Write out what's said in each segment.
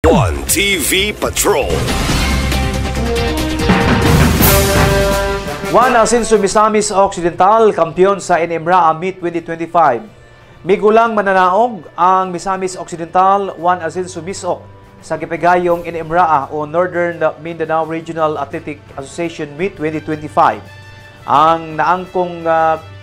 One TV Patrol. Juan Asencio Misamis Occidental, kampiyon sa NMRA Meet 2025. Migulang mananaog ang Misamis Occidental Juan Asencio Misoc sa gipigayong NMRA o Northern Mindanao Regional Athletic Association Meet 2025. Ang naangkong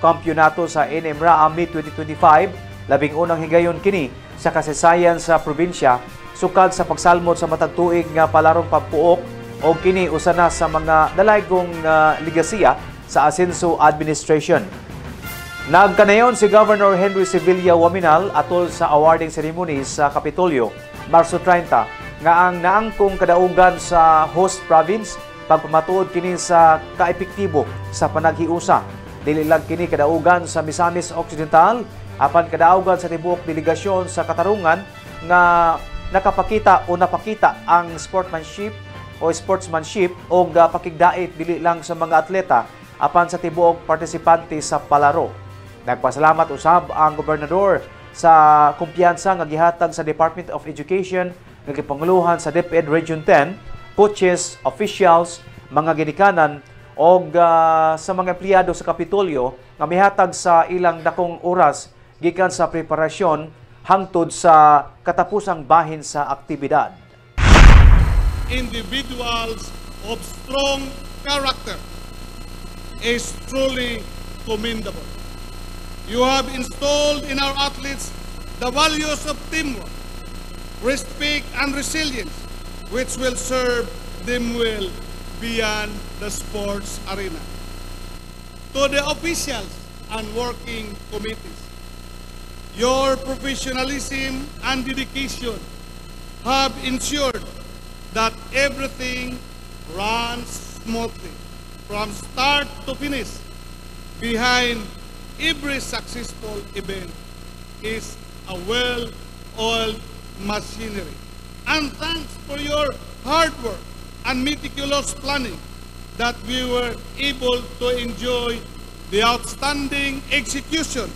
kampyonato sa NMRA Meet 2025, labing unang higayon kini sa kasaysayan sa probinsya, sukad sa pagsalmot sa matag tuig nga palarong pagpuok o kini usa na sa mga dalaygong ligasiya sa Asencio Administration. Nagkanayon si Governor Henry Sevilla Waminal atol sa awarding ceremony sa Kapitolyo, Marso 30, nga ang naangkong kadaugan sa host province pagpamatuod kini sa kaepektibo sa panaghiusa. Dili lang kini kadaugan sa Misamis Occidental, apan kadaugan sa tibuok delegasyon sa katarungan nga napakita ang sportsmanship o pakigdait dili lang sa mga atleta apan sa tibuok partisipante sa palaro. Nagpasalamat usab ang gobernador sa kumpiyansa nga gihatag sa Department of Education nga gipanguluhan sa DepEd Region 10, coaches, officials, mga ginikanan o sa mga empleyado sa Kapitolyo nga mihatag sa ilang dakong oras gikan sa preparasyon hangtod sa katapusang bahin sa aktibidad. Individuals of strong character is truly commendable. You have installed in our athletes the values of teamwork, respect, and resilience, which will serve them well beyond the sports arena. To the officials and working committees, your professionalism and dedication have ensured that everything runs smoothly from start to finish. Behind every successful event is a well-oiled machinery. And thanks for your hard work and meticulous planning that we were able to enjoy the outstanding execution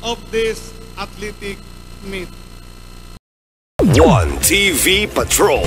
of this athletic meet. One TV Patrol.